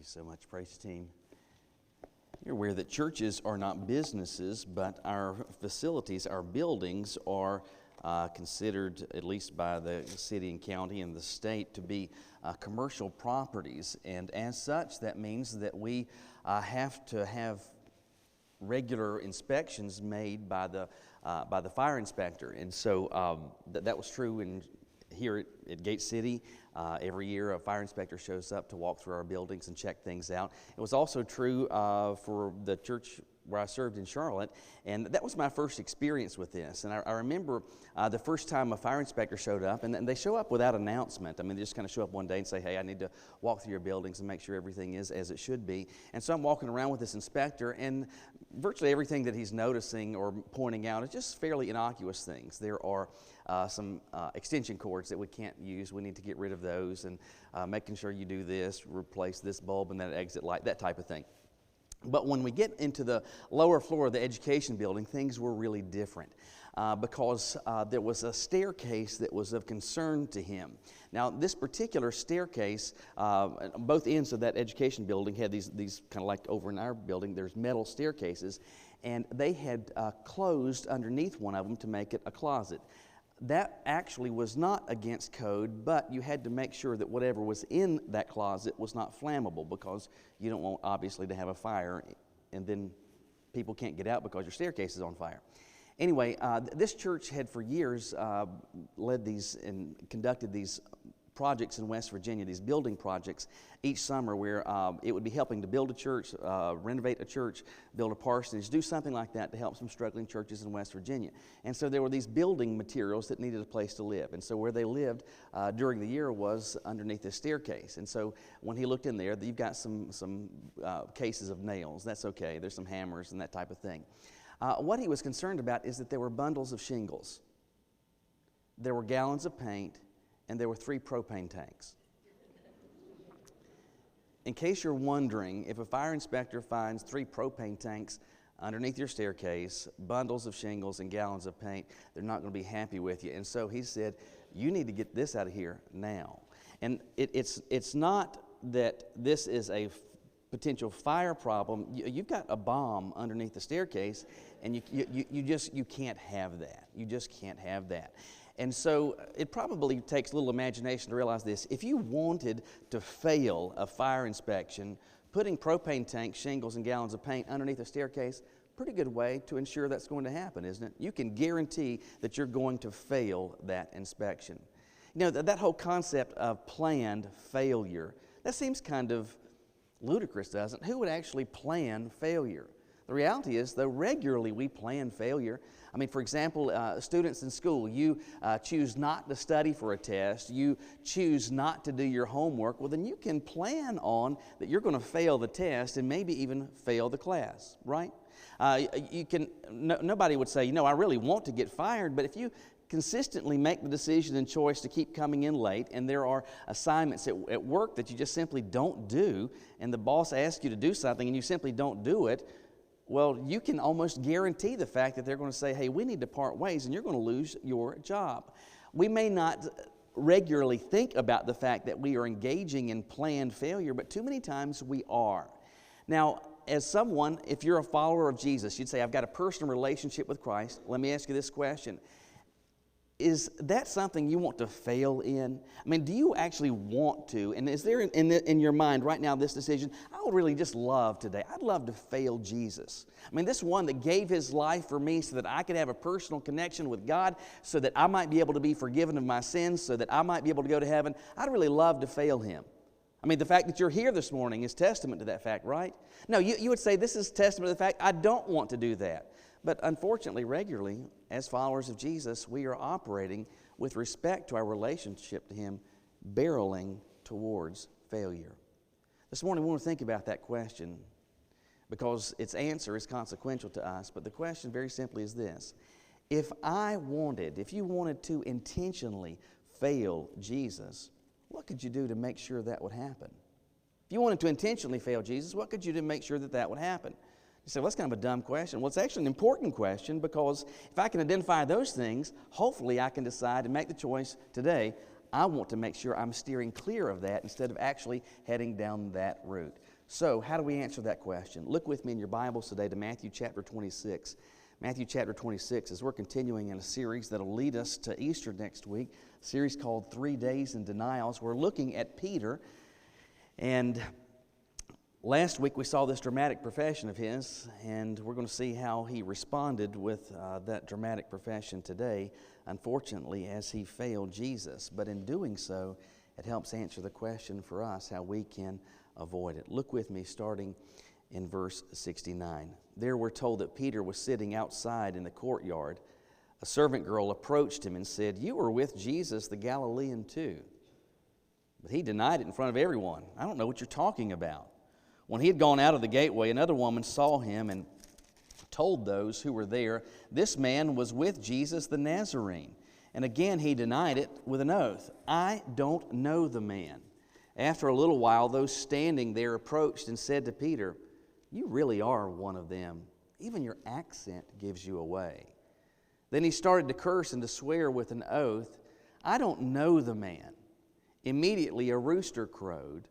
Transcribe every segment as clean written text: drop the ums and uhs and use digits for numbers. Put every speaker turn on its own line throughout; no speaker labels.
so much, praise team. You're aware that churches are not businesses, but our facilities, our buildings are considered, at least by the city and county and the state, to be commercial properties. And as such, that means that we have to have regular inspections made by the fire inspector. And so that was true here at Gate City. Every year a fire inspector shows up to walk through our buildings and check things out. It was also true for the church where I served in Charlotte, and that was my first experience with this. And I remember the first time a fire inspector showed up, and they show up without announcement. I mean, they just kind of show up one day and say, hey, I need to walk through your buildings and make sure everything is as it should be. And so I'm walking around with this inspector, and virtually everything that he's noticing or pointing out is just fairly innocuous things. There are some extension cords that we can't use. We need to get rid of those, and making sure you do this, replace this bulb and that exit light, that type of thing. But when we get into the lower floor of the education building, things were really different because there was a staircase that was of concern to him. Now, this particular staircase, both ends of that education building had these kind of like over in our building, there's metal staircases, and they had closed underneath one of them to make it a closet. That actually was not against code, but you had to make sure that whatever was in that closet was not flammable, because you don't want, obviously, to have a fire and then people can't get out because your staircase is on fire. Anyway, this church had for years led these and conducted these projects in West Virginia, these building projects each summer where it would be helping to build a church, renovate a church, build a parsonage, do something like that to help some struggling churches in West Virginia. And so there were these building materials that needed a place to live. And so where they lived during the year was underneath this staircase. And so when he looked in there, you've got some cases of nails. That's okay. There's some hammers and that type of thing. What he was concerned about is that there were bundles of shingles. There were gallons of paint, and there were 3 propane tanks. In case you're wondering, if a fire inspector finds 3 propane tanks underneath your staircase, bundles of shingles and gallons of paint, they're not going to be happy with you. And so he said, you need to get this out of here now. And it's not that this is a potential fire problem. You've got a bomb underneath the staircase, and you can't have that. You just can't have that. And so it probably takes a little imagination to realize this. If you wanted to fail a fire inspection, putting propane tanks, shingles, and gallons of paint underneath a staircase, pretty good way to ensure that's going to happen, isn't it? You can guarantee that you're going to fail that inspection. You know, that whole concept of planned failure, that seems kind of ludicrous, doesn't it? Who would actually plan failure? The reality is, though, regularly we plan failure. I mean, for example, students in school, you choose not to study for a test, you choose not to do your homework, well, then you can plan on that you're going to fail the test and maybe even fail the class, right? Nobody would say, you know, I really want to get fired, but if you consistently make the decision and choice to keep coming in late, and there are assignments at work that you just simply don't do, and the boss asks you to do something and you simply don't do it, well, you can almost guarantee the fact that they're going to say, hey, we need to part ways, and you're going to lose your job. We may not regularly think about the fact that we are engaging in planned failure, but too many times we are. Now, as someone, if you're a follower of Jesus, you'd say, I've got a personal relationship with Christ. Let me ask you this question. Is that something you want to fail in? I mean, do you actually want to? And is there in your mind right now this decision, I would really just love today, I'd love to fail Jesus. I mean, this one that gave his life for me so that I could have a personal connection with God, so that I might be able to be forgiven of my sins, so that I might be able to go to heaven, I'd really love to fail him. I mean, the fact that you're here this morning is testament to that fact, right? No, you would say this is testament to the fact I don't want to do that. But unfortunately, regularly, as followers of Jesus, we are operating with respect to our relationship to him, barreling towards failure. This morning, we want to think about that question because its answer is consequential to us. But the question very simply is this. If you wanted to intentionally fail Jesus, what could you do to make sure that would happen? If you wanted to intentionally fail Jesus, what could you do to make sure that would happen? You say, well, that's kind of a dumb question. Well, it's actually an important question, because if I can identify those things, hopefully I can decide and make the choice today. I want to make sure I'm steering clear of that instead of actually heading down that route. So, how do we answer that question? Look with me in your Bibles today to Matthew chapter 26. Matthew chapter 26, as we're continuing in a series that will lead us to Easter next week, a series called 3 Days in Denials. We're looking at Peter, and last week we saw this dramatic profession of his, and we're going to see how he responded with that dramatic profession today, unfortunately, as he failed Jesus. But in doing so, it helps answer the question for us how we can avoid it. Look with me starting in verse 69. There we're told that Peter was sitting outside in the courtyard. A servant girl approached him and said, "You were with Jesus the Galilean too." But he denied it in front of everyone. "I don't know what you're talking about." When he had gone out of the gateway, another woman saw him and told those who were there, "This man was with Jesus the Nazarene." And again he denied it with an oath, "I don't know the man." After a little while, those standing there approached and said to Peter, "You really are one of them. Even your accent gives you away." Then he started to curse and to swear with an oath, "I don't know the man." Immediately a rooster crowed,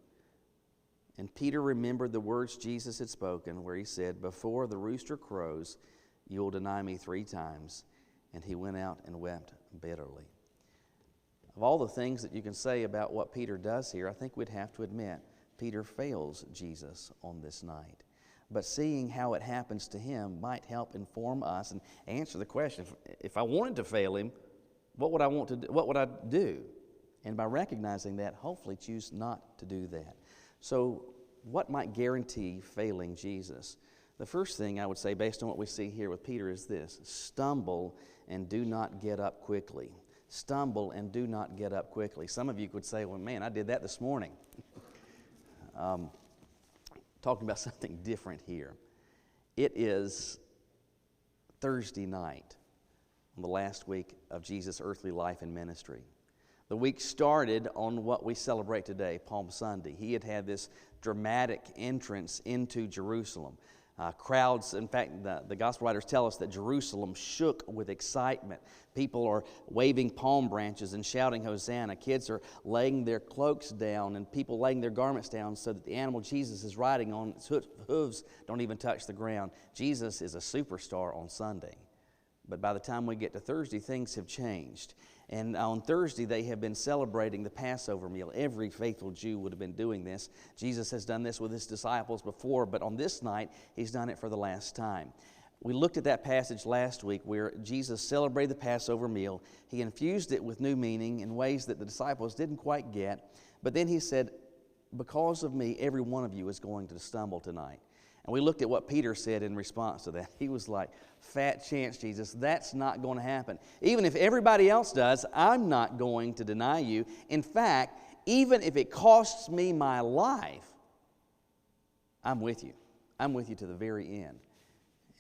and Peter remembered the words Jesus had spoken, where he said, "Before the rooster crows, you will deny me 3 times." And he went out and wept bitterly. Of all the things that you can say about what Peter does here, I think we'd have to admit Peter fails Jesus on this night. But seeing how it happens to him might help inform us and answer the question, if I wanted to fail him, what would I do? And by recognizing that, hopefully choose not to do that. So what might guarantee failing Jesus? The first thing I would say, based on what we see here with Peter, is this: stumble and do not get up quickly. Stumble and do not get up quickly. Some of you could say, "Well, man, I did that this morning." Talking about something different here. It is Thursday night on the last week of Jesus' earthly life and ministry. The week started on what we celebrate today, Palm Sunday. He had had this dramatic entrance into Jerusalem. Crowds, in fact, the gospel writers tell us that Jerusalem shook with excitement. People are waving palm branches and shouting Hosanna. Kids are laying their cloaks down and people laying their garments down so that the animal Jesus is riding on, its hooves don't even touch the ground. Jesus is a superstar on Sunday. But by the time we get to Thursday, things have changed. And on Thursday, they have been celebrating the Passover meal. Every faithful Jew would have been doing this. Jesus has done this with his disciples before, but on this night, he's done it for the last time. We looked at that passage last week where Jesus celebrated the Passover meal. He infused it with new meaning in ways that the disciples didn't quite get. But then he said, "Because of me, every one of you is going to stumble tonight." And we looked at what Peter said in response to that. He was like, "Fat chance, Jesus, that's not going to happen. Even if everybody else does, I'm not going to deny you. In fact, even if it costs me my life, I'm with you. I'm with you to the very end."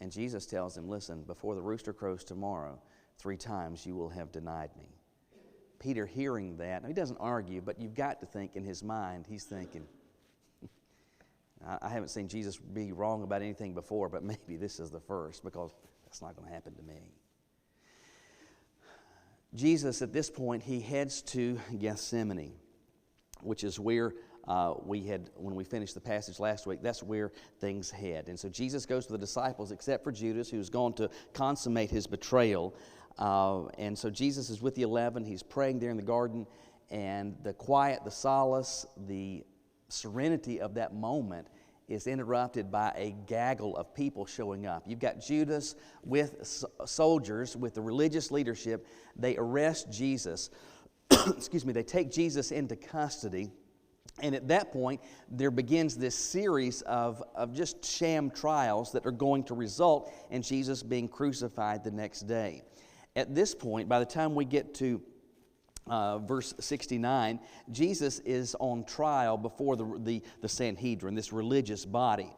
And Jesus tells him, "Listen, before the rooster crows tomorrow, 3 times you will have denied me." Peter, hearing that, he doesn't argue, but you've got to think in his mind, he's thinking, I haven't seen Jesus be wrong about anything before, but maybe this is the first, because that's not going to happen to me. Jesus, at this point, he heads to Gethsemane, which is where when we finished the passage last week, that's where things head. And so Jesus goes to the disciples, except for Judas, who's going to consummate his betrayal. And so Jesus is with the 11. He's praying there in the garden, and the quiet, the solace, the serenity of that moment is interrupted by a gaggle of people showing up. You've got Judas with soldiers, with the religious leadership. They arrest Jesus. They take Jesus into custody. And at that point, there begins this series of just sham trials that are going to result in Jesus being crucified the next day. At this point, by the time we get to verse 69, Jesus is on trial before the Sanhedrin, this religious body.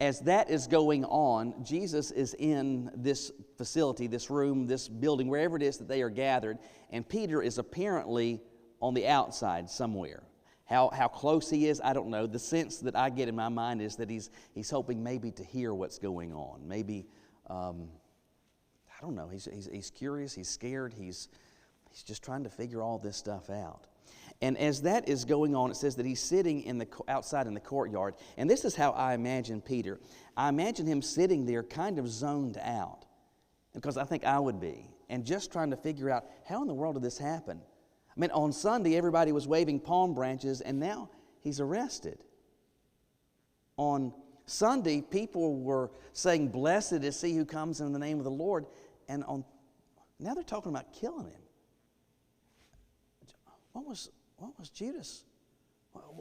As that is going on, Jesus is in this facility, this room, this building, wherever it is that they are gathered, and Peter is apparently on the outside somewhere. How close he is, I don't know. The sense that I get in my mind is that he's hoping maybe to hear what's going on. Maybe, I don't know, he's curious, he's scared, he's just trying to figure all this stuff out. And as that is going on, it says that he's sitting outside in the courtyard. And this is how I imagine Peter. I imagine him sitting there kind of zoned out, because I think I would be, and just trying to figure out, how in the world did this happen? I mean, on Sunday, everybody was waving palm branches, and now he's arrested. On Sunday, people were saying, "Blessed is he who comes in the name of the Lord." And now they're talking about killing him. What was Judas?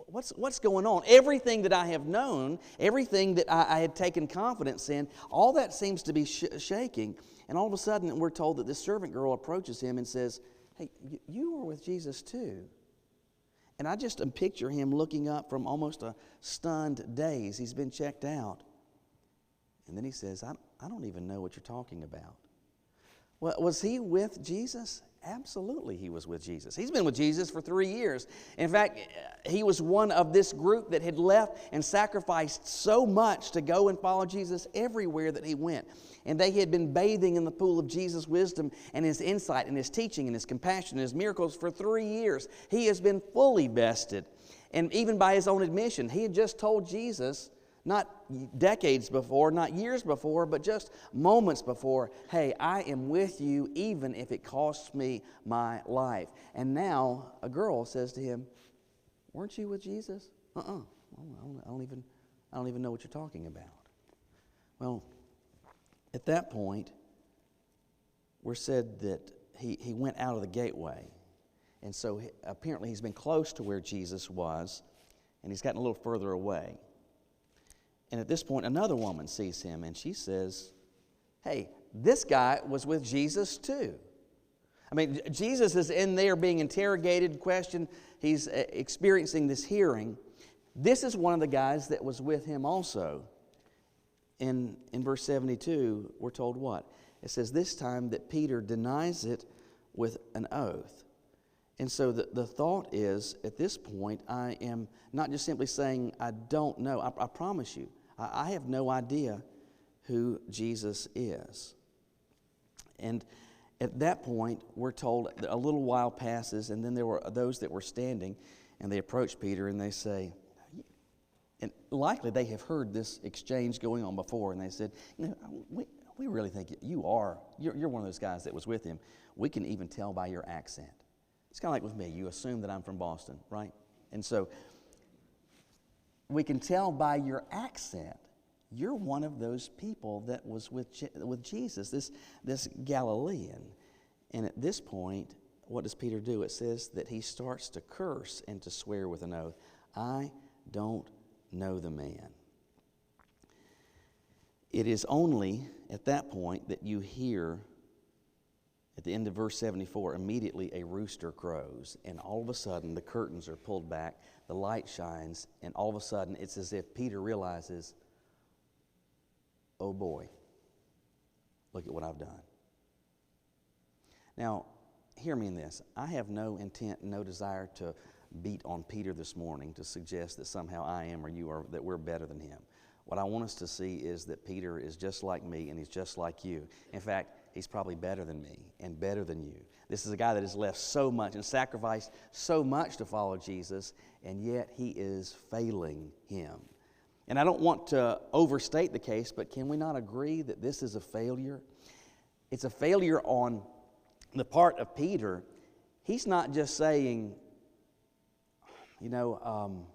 What's going on? Everything that I have known, everything that I had taken confidence in, all that seems to be shaking. And all of a sudden, we're told that this servant girl approaches him and says, "Hey, you were with Jesus too." And I just picture him looking up from almost a stunned daze. He's been checked out. And then he says, I don't even know what you're talking about. Well, was he with Jesus? Absolutely he was with Jesus. He's been with Jesus for 3 years. In fact, he was one of this group that had left and sacrificed so much to go and follow Jesus everywhere that he went. And they had been bathing in the pool of Jesus' wisdom and his insight and his teaching and his compassion and his miracles for 3 years. He has been fully vested. And even by his own admission, he had just told Jesus, not decades before, not years before, but just moments before, "Hey, I am with you even if it costs me my life." And now a girl says to him, "Weren't you with Jesus?" I don't even know what you're talking about. Well, at that point, we're said that he went out of the gateway. And so apparently he's been close to where Jesus was, and he's gotten a little further away. And at this point, another woman sees him, and she says, "Hey, this guy was with Jesus too." I mean, Jesus is in there being interrogated, questioned. He's experiencing this hearing. This is one of the guys that was with him also. In verse 72, we're told what? It says, "This time that Peter denies it with an oath." And so the thought is, at this point, I am not just simply saying, "I don't know." I promise you, I have no idea who Jesus is. And at that point, we're told that a little while passes, and then there were those that were standing, and they approach Peter, and they say, and likely they have heard this exchange going on before, and they said, we really think you're one of those guys that was with him. We can even tell by your accent. It's kind of like with me. You assume that I'm from Boston, right? And so we can tell by your accent, you're one of those people that was with Jesus, this Galilean. And at this point, what does Peter do? It says that he starts to curse and to swear with an oath. "I don't know the man." It is only at that point that you hear, at the end of verse 74, immediately a rooster crows, and all of a sudden the curtains are pulled back, the light shines, and all of a sudden it's as if Peter realizes, "Oh boy, look at what I've done." Now, hear me in this. I have no intent, no desire to beat on Peter this morning to suggest that somehow I am or you are, that we're better than him. What I want us to see is that Peter is just like me and he's just like you. In fact, he's probably better than me and better than you. This is a guy that has left so much and sacrificed so much to follow Jesus, and yet he is failing him. And I don't want to overstate the case, but can we not agree that this is a failure? It's a failure on the part of Peter. He's not just saying, I'm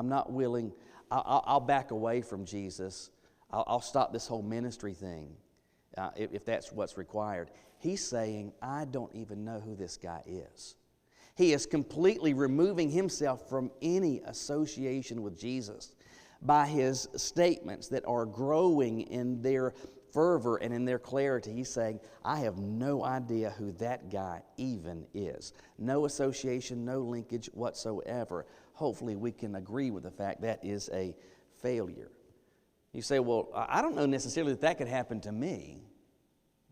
not willing, I'll back away from Jesus. I'll stop this whole ministry thing if that's what's required. He's saying, I don't even know who this guy is. He is completely removing himself from any association with Jesus by his statements that are growing in their fervor and in their clarity. He's saying, I have no idea who that guy even is. No association, no linkage whatsoever. Hopefully we can agree with the fact that is a failure. You say, well, I don't know necessarily that could happen to me.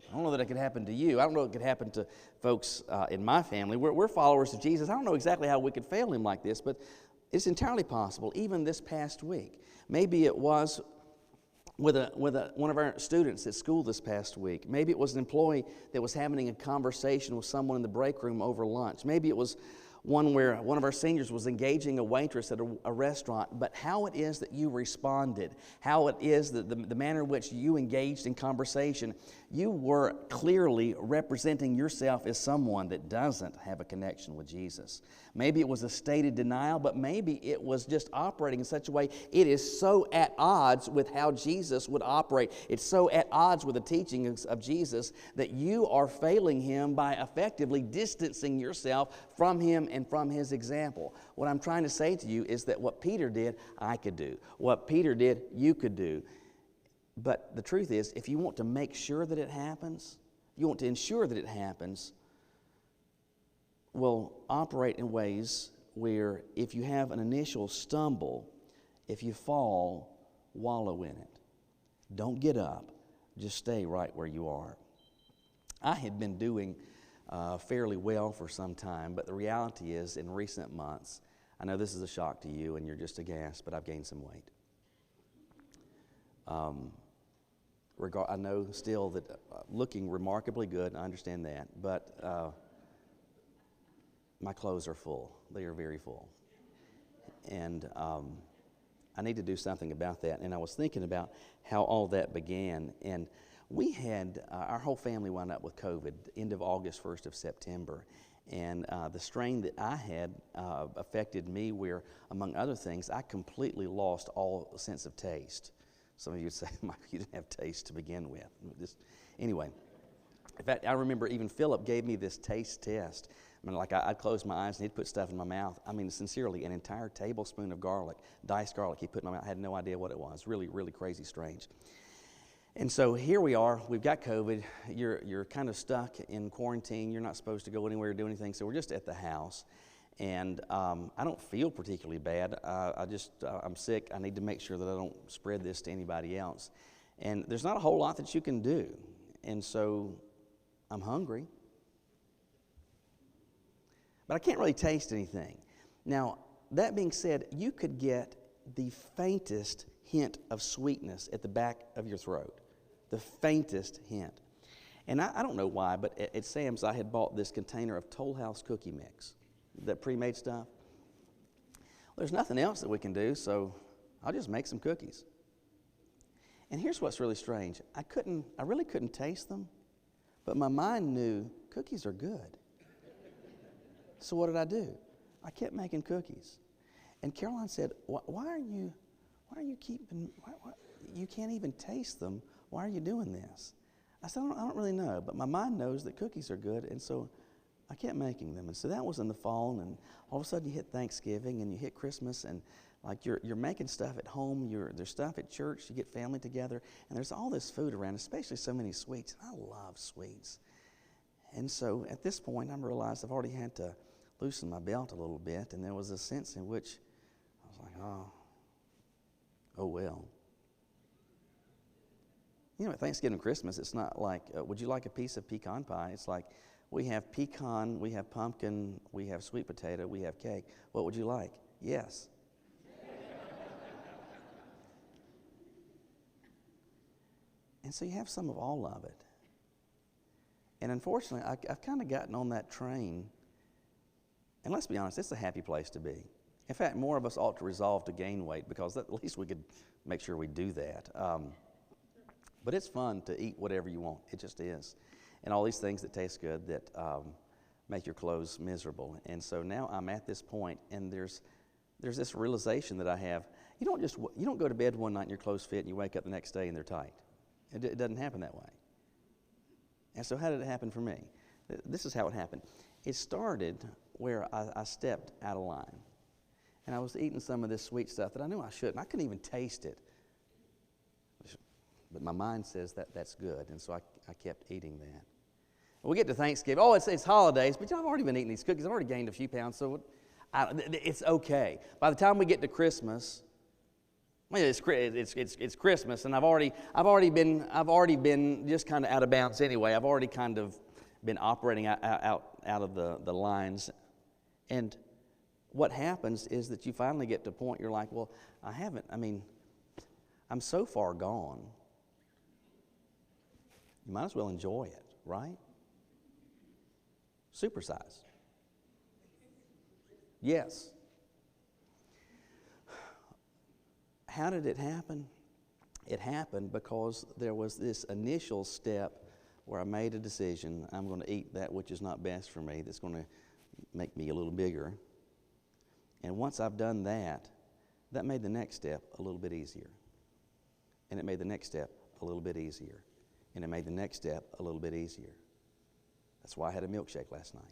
I don't know that it could happen to you. I don't know it could happen to folks in my family. We're followers of Jesus. I don't know exactly how we could fail him like this, but it's entirely possible, even this past week. Maybe it was with one of our students at school this past week. Maybe it was an employee that was having a conversation with someone in the break room over lunch. Maybe it was one where one of our seniors was engaging a waitress at a restaurant, but how it is that you responded, how it is that the manner in which you engaged in conversation, you were clearly representing yourself as someone that doesn't have a connection with Jesus. Maybe it was a stated denial, but maybe it was just operating in such a way it is so at odds with how Jesus would operate. It's so at odds with the teachings of Jesus that you are failing Him by effectively distancing yourself from Him and from His example. What I'm trying to say to you is that what Peter did, I could do. What Peter did, you could do. But the truth is, if you want to make sure that it happens, you want to ensure that it happens, will operate in ways where if you have an initial stumble, if you fall, wallow in it. Don't get up. Just stay right where you are. I had been doing fairly well for some time, but the reality is in recent months, I know this is a shock to you and you're just aghast, but I've gained some weight. I know still that looking remarkably good, I understand that, but my clothes are full. They are very full. And I need to do something about that. And I was thinking about how all that began. And we had, our whole family wound up with COVID, end of August, 1st of September. And the strain that I had affected me where, among other things, I completely lost all sense of taste. Some of you would say, Mike, you didn't have taste to begin with. Anyway, in fact, I remember even Philip gave me this taste test. I mean, like I'd close my eyes and he'd put stuff in my mouth. I mean, sincerely, an entire tablespoon of garlic, diced garlic, he put in my mouth. I had no idea what it was. Really, really crazy strange. And so here we are. We've got COVID. You're kind of stuck in quarantine. You're not supposed to go anywhere or do anything. So we're just at the house. And I don't feel particularly bad. I'm sick. I need to make sure that I don't spread this to anybody else. And there's not a whole lot that you can do. And so I'm hungry. But I can't really taste anything. Now, that being said, you could get the faintest hint of sweetness at the back of your throat. The faintest hint. And I don't know why, but at Sam's I had bought this container of Toll House cookie mix. That pre-made stuff. There's nothing else that we can do, so I'll just make some cookies. And here's what's really strange. I really couldn't taste them, but my mind knew cookies are good. So what did I do? I kept making cookies. And Caroline said, why are you keeping, you can't even taste them. Why are you doing this? I said, I don't really know, but my mind knows that cookies are good, and so I kept making them. And so that was in the fall, and all of a sudden you hit Thanksgiving and you hit Christmas, and like you're making stuff at home, there's stuff at church, you get family together, and there's all this food around, especially so many sweets. And I love sweets. And so at this point I realized I've already had to loosen my belt a little bit, and there was a sense in which I was like, oh well. You know, at Thanksgiving and Christmas, it's not like, would you like a piece of pecan pie? It's like, we have pecan, we have pumpkin, we have sweet potato, we have cake. What would you like? Yes. And so you have some of all of it. And unfortunately, I've kind of gotten on that train. And let's be honest, it's a happy place to be. In fact, more of us ought to resolve to gain weight because at least we could make sure we do that. But it's fun to eat whatever you want. It just is. And all these things that taste good that make your clothes miserable. And so now I'm at this point, and there's this realization that I have. You don't go to bed one night and your clothes fit, and you wake up the next day and they're tight. It doesn't happen that way. And so how did it happen for me? This is how it happened. It started where I stepped out of line. And I was eating some of this sweet stuff that I knew I shouldn't. I couldn't even taste it. But my mind says that that's good, and so I kept eating that. We get to Thanksgiving. Oh, it's holidays, but I've already been eating these cookies. I've already gained a few pounds, so it's okay. By the time we get to Christmas, well, it's Christmas, and I've already been just kind of out of bounds anyway. I've already kind of been operating out of the lines, and what happens is that you finally get to a point you're like, well, I'm so far gone. You might as well enjoy it, right? Supersize. Yes. How did it happen? It happened because there was this initial step where I made a decision. I'm going to eat that which is not best for me, that's going to make me a little bigger. And once I've done that, that made the next step a little bit easier. And it made the next step a little bit easier. And it made the next step a little bit easier. That's why I had a milkshake last night.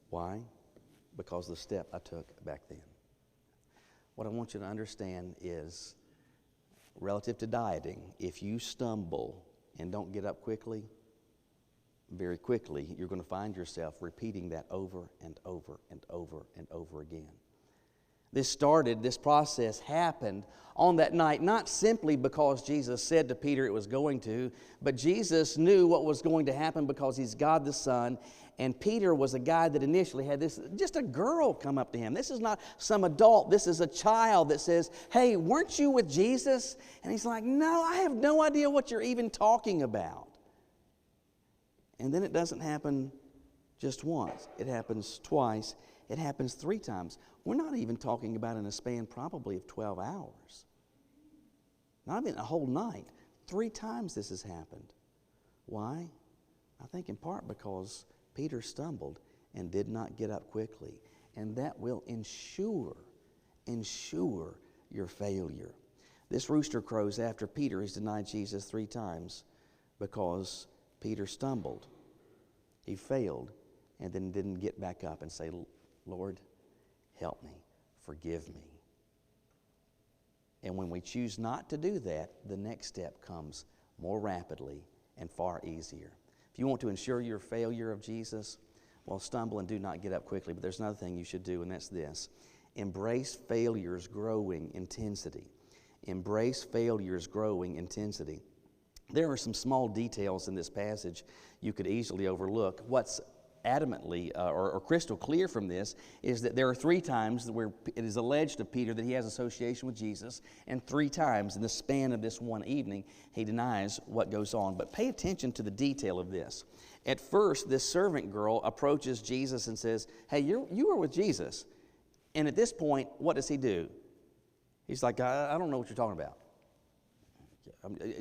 Why? Because of the step I took back then. What I want you to understand is, relative to dieting, if you stumble and don't get up quickly, very quickly, you're going to find yourself repeating that over and over and over and over again. This process happened on that night, not simply because Jesus said to Peter it was going to, but Jesus knew what was going to happen because He's God the Son. And Peter was a guy that initially had just a girl come up to him. This is not some adult. This is a child that says, hey, weren't you with Jesus? And he's like, no, I have no idea what you're even talking about. And then it doesn't happen just once. It happens twice. It happens 3 times. We're not even talking about in a span probably of 12 hours. Not even a whole night. 3 times this has happened. Why? I think in part because Peter stumbled and did not get up quickly. And that will ensure your failure. This rooster crows after Peter has denied Jesus 3 times because Peter stumbled. He failed and then didn't get back up and say, Lord, help me, forgive me. And when we choose not to do that, the next step comes more rapidly and far easier. If you want to ensure your failure of Jesus, well, stumble and do not get up quickly. But there's another thing you should do, and that's this. Embrace failure's growing intensity. Embrace failure's growing intensity. There are some small details in this passage you could easily overlook. What's adamantly or crystal clear from this is that there are 3 times where it is alleged of Peter that he has association with Jesus, and 3 times in the span of this one evening he denies what goes on. But pay attention to the detail of this. At first, this servant girl approaches Jesus and says, hey, you were with Jesus. And at this point, what does he do? He's like, I don't know what you're talking about.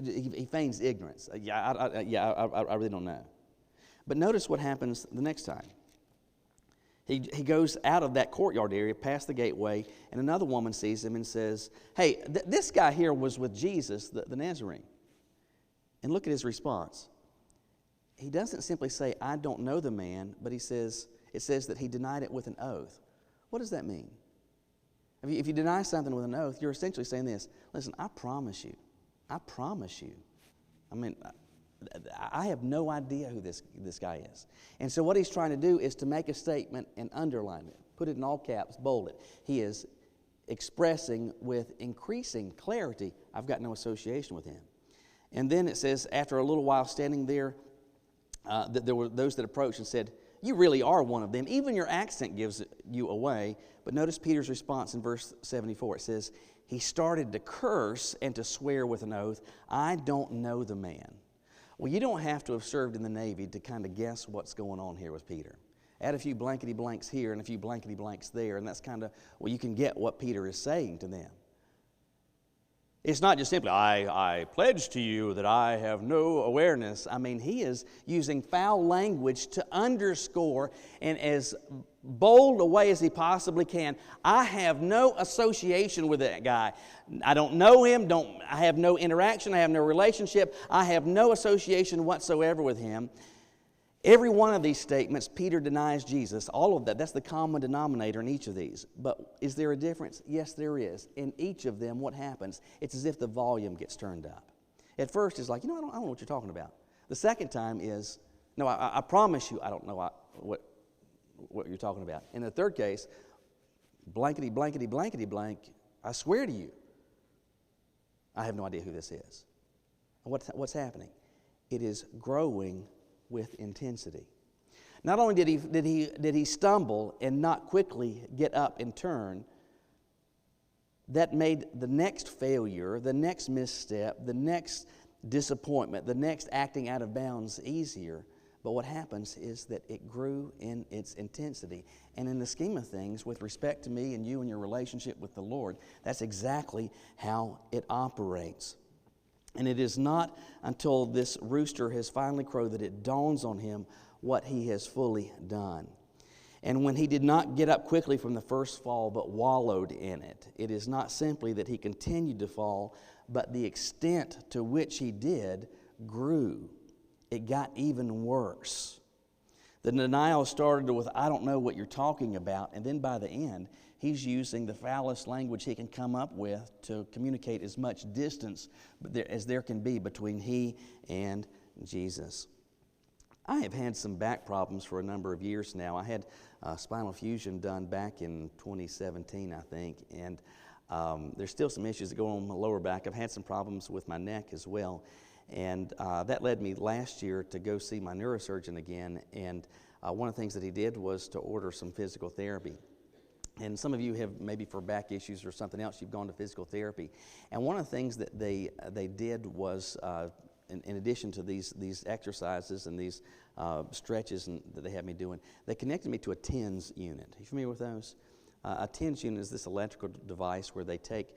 He feigns ignorance. I really don't know. But notice what happens the next time. He goes out of that courtyard area, past the gateway, and another woman sees him and says, hey, this guy here was with Jesus, the Nazarene. And look at his response. He doesn't simply say, I don't know the man, but it says that he denied it with an oath. What does that mean? If you deny something with an oath, you're essentially saying this. Listen, I promise you. I mean, I have no idea who this guy is. And so what he's trying to do is to make a statement and underline it. Put it in all caps, bold it. He is expressing with increasing clarity, I've got no association with him. And then it says, after a little while standing there, that there were those that approached and said, you really are one of them. Even your accent gives you away. But notice Peter's response in verse 74. It says, he started to curse and to swear with an oath, I don't know the man. Well, you don't have to have served in the Navy to kind of guess what's going on here with Peter. Add a few blankety blanks here and a few blankety blanks there, and that's kind of, well, you can get what Peter is saying to them. It's not just simply, I pledge to you that I have no awareness. I mean, he is using foul language to underscore, and as bold a way as he possibly can, I have no association with that guy. I don't know him, I have no interaction, I have no relationship, I have no association whatsoever with him. Every one of these statements, Peter denies Jesus. All of that, that's the common denominator in each of these. But is there a difference? Yes, there is. In each of them, what happens? It's as if the volume gets turned up. At first, it's like, I don't know what you're talking about. The second time is, no, I promise you, I don't know what you're talking about. In the third case, blankety, blankety, blankety, blank, I swear to you, I have no idea who this is. What's happening? It is growing with intensity. Not only did he stumble and not quickly get up and turn, that made the next failure, the next misstep, the next disappointment, the next acting out of bounds easier. But what happens is that it grew in its intensity. And in the scheme of things, with respect to me and you and your relationship with the Lord, that's exactly how it operates. And it is not until this rooster has finally crowed that it dawns on him what he has fully done. And when he did not get up quickly from the first fall but wallowed in it, it is not simply that he continued to fall, but the extent to which he did grew. It got even worse. The denial started with, "I don't know what you're talking about," and then by the end, he's using the foulest language he can come up with to communicate as much distance as there can be between he and Jesus. I have had some back problems for a number of years now. I had spinal fusion done back in 2017, I think, and there's still some issues that go on my lower back. I've had some problems with my neck as well, and that led me last year to go see my neurosurgeon again, and one of the things that he did was to order some physical therapy. And some of you have, maybe for back issues or something else, you've gone to physical therapy. And one of the things that they did was, in addition to these exercises and these stretches that they had me doing, they connected me to a TENS unit. Are you familiar with those? A TENS unit is this electrical device where they take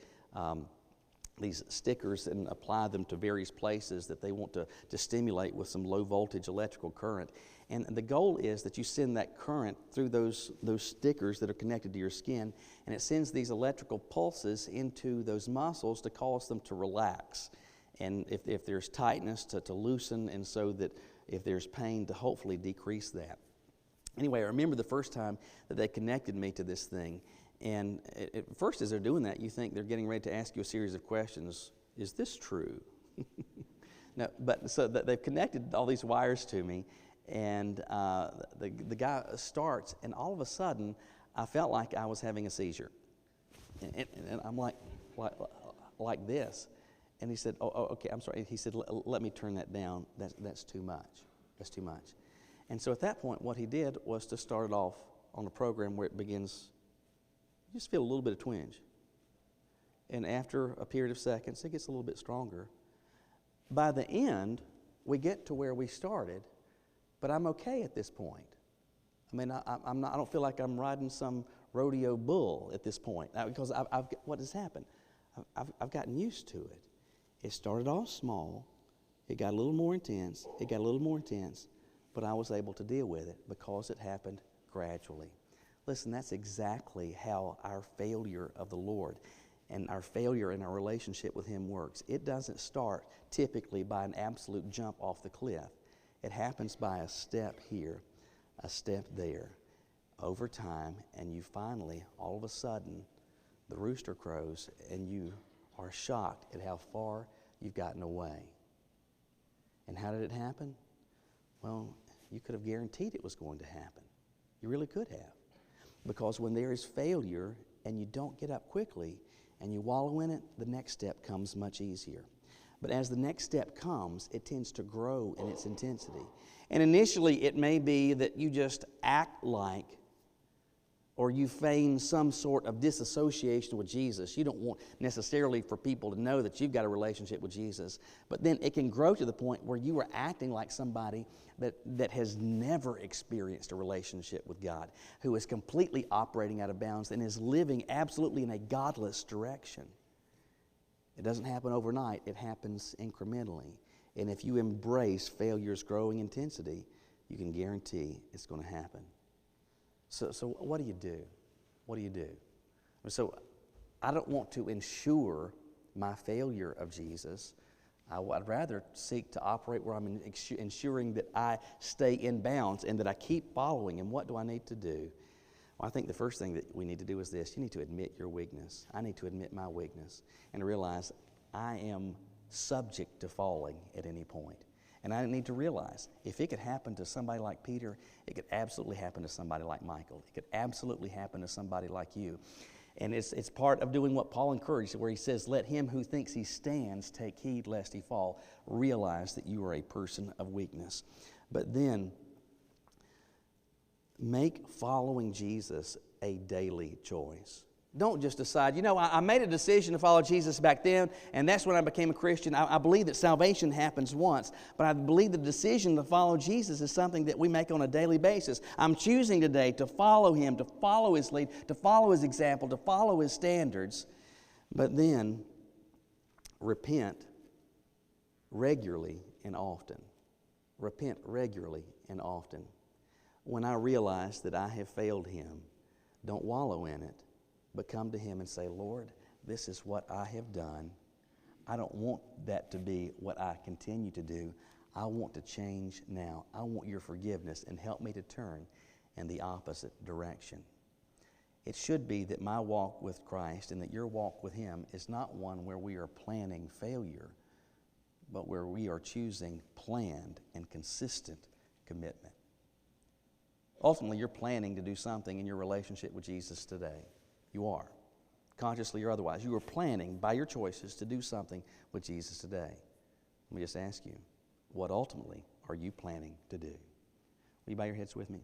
these stickers and apply them to various places that they want to stimulate with some low voltage electrical current. And the goal is that you send that current through those stickers that are connected to your skin, and it sends these electrical pulses into those muscles to cause them to relax. And if there's tightness, to loosen, and so that if there's pain, to hopefully decrease that. Anyway, I remember the first time that they connected me to this thing, and at first as they're doing that, you think they're getting ready to ask you a series of questions. Is this true? No, but so they've connected all these wires to me, and the guy starts, and all of a sudden, I felt like I was having a seizure. And I'm like this. And he said, oh, okay, I'm sorry. He said, let me turn that down. That's too much. That's too much. And so at that point, what he did was to start it off on a program where it begins, you just feel a little bit of twinge. And after a period of seconds, it gets a little bit stronger. By the end, we get to where we started, but I'm okay at this point. I mean, I don't feel like I'm riding some rodeo bull at this point, because what has happened? I've gotten used to it. It started off small, it got a little more intense, but I was able to deal with it because it happened gradually. Listen, that's exactly how our failure of the Lord and our failure in our relationship with Him works. It doesn't start typically by an absolute jump off the cliff. It happens by a step here, a step there, over time, and you finally, all of a sudden, the rooster crows and you are shocked at how far you've gotten away. And how did it happen? Well, you could have guaranteed it was going to happen. You really could have. Because when there is failure and you don't get up quickly and you wallow in it, the next step comes much easier. But as the next step comes, it tends to grow in its intensity. And initially, it may be that you just act like, or you feign some sort of disassociation with Jesus. You don't want necessarily for people to know that you've got a relationship with Jesus. But then it can grow to the point where you are acting like somebody that has never experienced a relationship with God, who is completely operating out of bounds and is living absolutely in a godless direction. It doesn't happen overnight. It happens incrementally. And if you embrace failure's growing intensity, you can guarantee it's going to happen. So what do you do? What do you do? So I don't want to ensure my failure of Jesus. I'd rather seek to operate where I'm ensuring that I stay in bounds and that I keep following. And what do I need to do? Well, I think the first thing that we need to do is this. You need to admit your weakness. I need to admit my weakness and realize I am subject to falling at any point. And I need to realize, if it could happen to somebody like Peter, it could absolutely happen to somebody like Michael. It could absolutely happen to somebody like you. And it's part of doing what Paul encouraged, where he says, let him who thinks he stands take heed lest he fall. Realize that you are a person of weakness. But then, make following Jesus a daily choice. Don't just decide, I made a decision to follow Jesus back then, and that's when I became a Christian. I believe that salvation happens once, but I believe the decision to follow Jesus is something that we make on a daily basis. I'm choosing today to follow Him, to follow His lead, to follow His example, to follow His standards, but then repent regularly and often. Repent regularly and often. When I realize that I have failed Him, don't wallow in it, but come to Him and say, Lord, this is what I have done. I don't want that to be what I continue to do. I want to change now. I want your forgiveness, and help me to turn in the opposite direction. It should be that my walk with Christ and that your walk with Him is not one where we are planning failure, but where we are choosing planned and consistent commitment. Ultimately, you're planning to do something in your relationship with Jesus today. You are, consciously or otherwise. You are planning by your choices to do something with Jesus today. Let me just ask you, what ultimately are you planning to do? Will you bow your heads with me?